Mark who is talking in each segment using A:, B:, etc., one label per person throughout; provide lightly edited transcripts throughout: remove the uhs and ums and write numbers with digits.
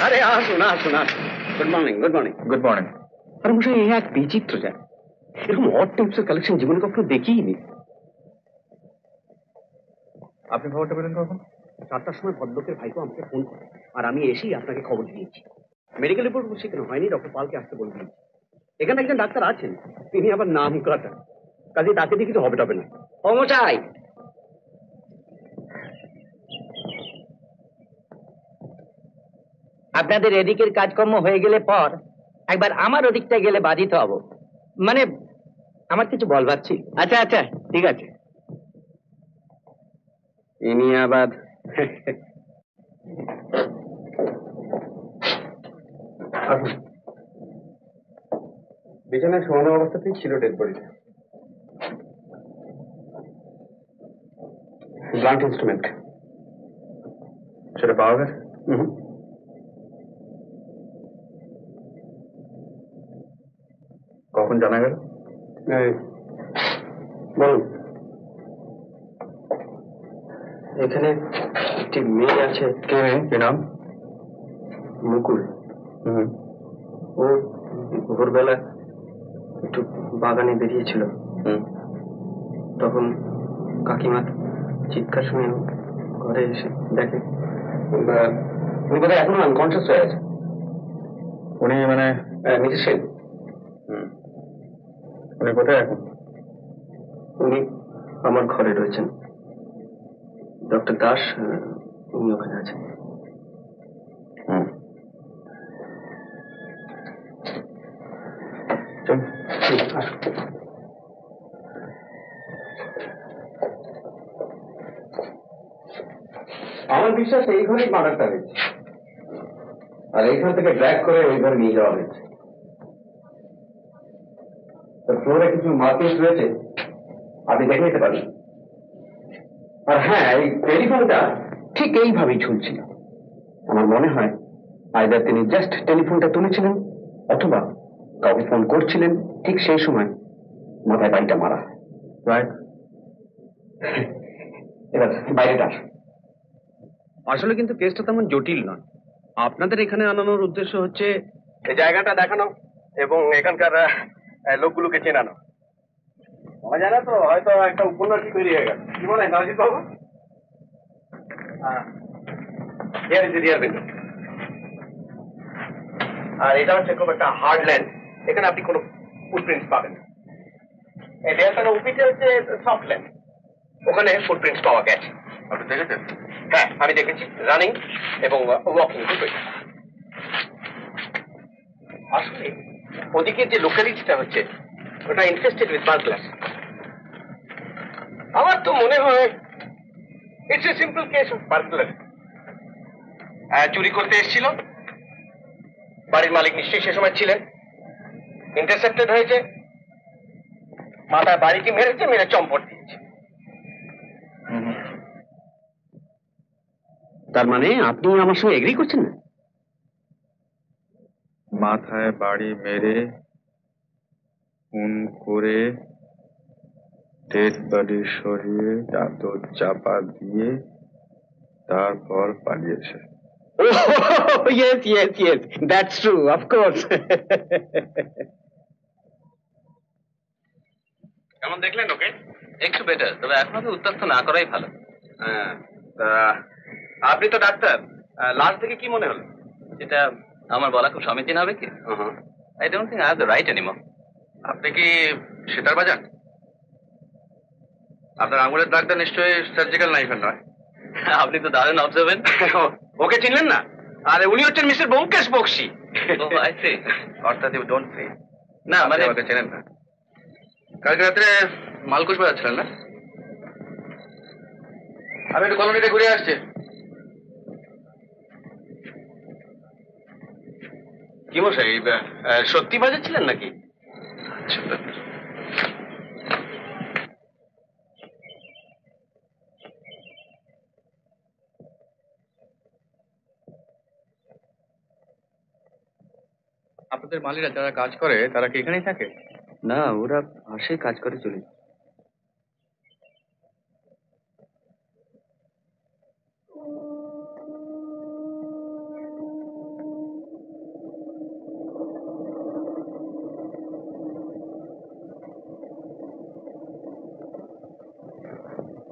A: আরে আসুন আসুন আসুন। Good morning good morning.
B: Good morning.
A: আরে মশাই, এই এক বিচিত্র যায়, এরকম অড টাইপসের কালেকশন জীবনে কখনো দেখিইনি।
B: আপনি খবরটা পেলেন কখন?
A: 7টার সময় ভদ্রলোকের ভাইপো আমাকে ফোন করে, আর আমি এসেই আপনাকে খবর দিয়েছি। মেডিকেল রিপোর্ট সেখানে হয়নি, ডক্টর পালকে আসতে বলে দিয়েছি। এখানে একজন ডাক্তার আছেন, তিনি আবার নাম কাটা, কাজে তাকে দিয়ে কিছু হবে টবে না। ও মশাই,
C: আপনাদের এদিকের কাজকর্ম হয়ে গেলে পর একবার আমার ওদিকটা গেলে বাধিত হব, মানে আমার কিছু বলবার ছিল।
A: আচ্ছা আচ্ছা ঠিক আছে। ইনি আবার বিছানায় শোয়ানো অবস্থাতেই ছিল ডেড বডিটা। ব্লান্ট ইনস্ট্রুমেন্ট
B: সেটা পাওয়া গেছে? কখন জানা গেল?
A: বলুন।
D: এখানে একটি মেয়ে আছে।
B: কে মেয়ে? কি নাম?
D: মুকুল। ও ভোরবেলা একটু বাগানে বেরিয়েছিল, তখন কাকিমার চিৎকার শুনে ঘরে এসে দেখে
A: উনি বোধহয় এখনো আনকনসিয়াস হয়ে আছে।
B: উনি মানে
A: মিসেস সেন।
B: উনি কোথায় এখন?
D: উনি আমার ঘরে রয়েছেন। ডক্টর দাস উনি ওখানে আছেন।
A: আমার বিশ্বাস এই ঘরেই মার্ডারটা হয়েছে, আর এইখান থেকে ড্র্যাগ করে ওই ঘরে নিয়ে যাওয়া হয়েছে। ফ্লোরে কিছু মার্কিংস রয়েছে, আপনি দেখে নিতে পারেন। আর হ্যাঁ, এই টেলিফোনটা ঠিক এইভাবেই ঝুলছিল। আমার মনে হয় আইদার তিনি জাস্ট টেলিফোনটা তুলেছিলেন, অথবা কাউকে ফোন করছিলেন, ঠিক সেই সময় মাথায় বাড়িটা মারা।
B: রাইট।
A: এবার বাইরেটা আসলে কিন্তু কেসটা তেমন জটিল নয়। আপনাদের এখানে আনানোর উদ্দেশ্য হচ্ছে এই জায়গাটা দেখানো এবং এখানকার লোকগুলোকে চেনানো। বলা যায় না তো, হয়তো একটা উপন্যাস তৈরি হয়ে গেল। কি বলেন নাজিদ বাবু? আর এটা হচ্ছে খুব একটা হার্ডল্যান্ড, এখানে আপনি কোনো ফুটপ্রিন্টস পাবেন না। এই দেয়ালটার উপিতে হচ্ছে সফটল্যান্ড, ওখানে ফুটপ্রিন্টস পাওয়া গেছে।
B: আপনি দেখেছেন?
A: হ্যাঁ, আমি দেখেছি, রানিং এবং ওয়াকিং দুটোই। আসলে ওদিকে যে লোকালিটিটা হচ্ছে ওটা ইনফেস্টেড উইথ বার্গলার। আমার তো মনে হয় it's a simple case of burglar. চুরি করতে এসেছিল, বাড়ির মালিক নিশ্চয়ই সে সময় ছিলেন, ইন্টারসেপ্টেড হয়েছে, মাথায় বাড়িকে মেরেছে, মেরে চম্পট দিয়েছে। তার মানে আপনি আমার সঙ্গে এগ্রি করছেন না?
B: মাথায় বাড়ি মেরে খুন করে ডেড বডি সরিয়ে চাদর চাপা দিয়ে তারপর পালিয়েছে।
A: Yes yes yes, that's true, of course. কেমন দেখলেন ওকে?
E: একটু বেটার, তবে এখন তো উত্তপ্ত না করাই ভালো।
A: হ্যাঁ, আপনি তো ডাক্তার, লাস্ট থেকে কি মনে হলো?
E: এটা আমার বলা খুব সমীচীন হবে কি? I don't think I have the right anymore.
B: আপনি কি সেটার বাজান? আপনার আঙুলের দাগটা নিশ্চয়ই সার্জিক্যাল নাইফের নয়।
E: আপনি তো দারুণ অবজার্ভেন্ট।
A: ওকে চিনলেন না? আরে উনি হচ্ছেন mister Byomkesh Bakshi.
E: Oh I see.
B: অর্থাৎ ইউ ডোন্ট সি।
E: না মানে
B: আমাকে চেনেন না? কালকে রাত্রে মালকুশ বাজাচ্ছিলেন না? আমি একটু কলোনিতে ঘুরে আসছি।
A: কি মশাই, সত্যি বাজাচ্ছিলেন নাকি?
B: আপনাদের মালিরা যারা কাজ করে তারা কি এখানেই থাকে?
E: না, ওরা পাশে কাজ করে চলে।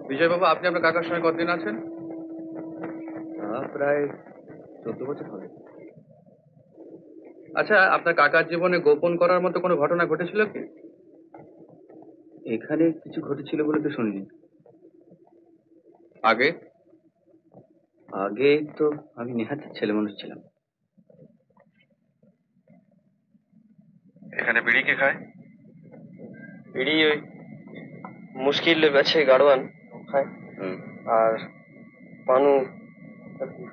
B: বিজয়বাবু, আপনি আপনার কাকার সঙ্গে কতদিন আছেন?
A: প্রায় 14 বছর হবে।
B: আচ্ছা, আপনার কাকার জীবনে গোপন করার মতো কোনো ঘটনা ঘটেছিল কি?
A: এখানে কিছু ঘটেছিল বলে তো শুনিনি।
B: আগে
A: আগে তো আমি নেহাতি ছেলে মানুষ ছিলাম।
B: এখানে বিড়ি কে খায়?
D: বিড়ি ওই মুশকিল আছে গাড়োয়ান খায়। আর পানু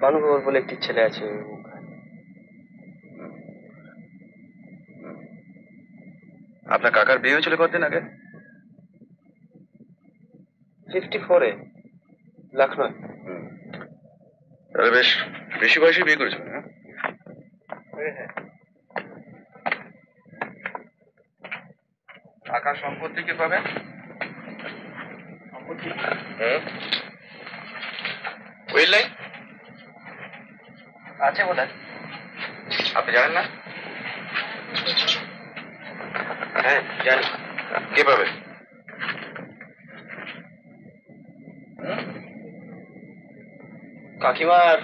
D: পানু বাবুর বলে একটি ছেলে আছে, ও খায়।
B: আপনার কাকার বিয়ে হয়েছিল কতদিন আগে?
D: 54-এ, লখনৌ।
B: তাহলে বেশ বেশি বয়সে বিয়ে করেছিল, হ্যাঁ? কাকার সম্পত্তি কি পাবে? উইল নাই
D: আছে বোধ হয়।
B: আপনি জানেন না?
D: হ্যাঁ জানি।
B: কে পাবে?
D: কাকিমার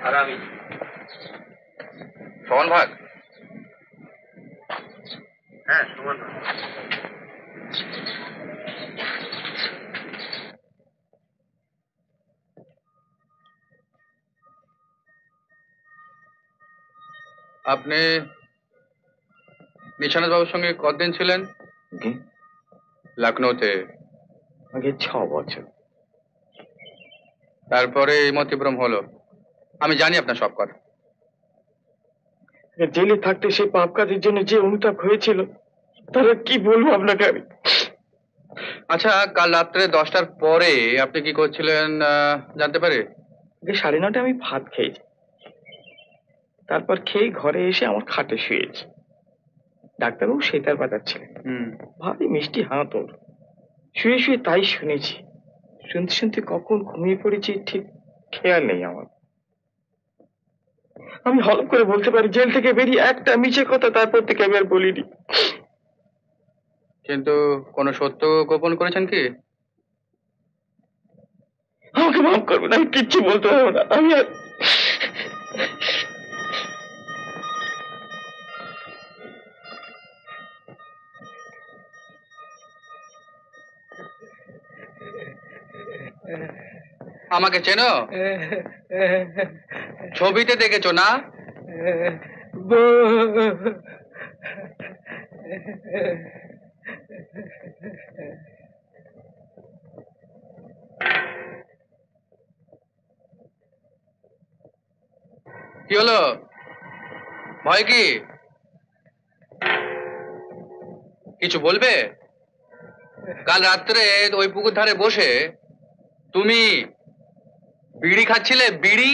D: আর আমি।
B: সমান ভাগ?
D: হ্যাঁ সমান।
B: আপনি নিশানাথ বাবুর সঙ্গে কতদিন ছিলেন? লখনৌতে।
A: আগে 6 বছর।
B: তারপরে এই মতিভ্রম হলো। আমি জানি আপনার সব কথা।
D: জেলে থাকতে সেই পাপ কাজের জন্য যে অনুতাপ হয়েছিল, তারা কি বলবো আপনাকে আমি।
B: আচ্ছা, কাল রাত্রে 10টার পরে আপনি কি করছিলেন জানতে পারি?
D: 9:30 আমি ভাত খেয়েছি, তারপর খেয়ে ঘরে এসে আমার খাটে শুয়েছি। ডাক্তারবাবু সেতার বাজাচ্ছিলেন, ভারী মিষ্টি হাঁতর। শুয়ে শুয়ে তাই শুনেছি। শুনতে শুনতে কখন ঘুমিয়ে পড়েছি ঠিক খেয়াল নেই আমার। আমি হলপ করে বলতে পারি, জেল থেকে বেরিয়ে একটা মিছে কথা তারপর থেকে আমি আর বলিনি।
B: কিন্তু কোনো সত্য গোপন করেছেন কি?
D: আমাকে মাফ করবেন, আমি কিচ্ছু বলতে পারবো না। আমি আর
B: আমাকে চেনো? ছবিতে দেখেছো না? কি হলো? ভয় কি? কিছু বলবে? কাল রাত্রে ওই পুকুর ধারে বসে তুমি বিড়ি খাচ্ছিলে, বিড়ি।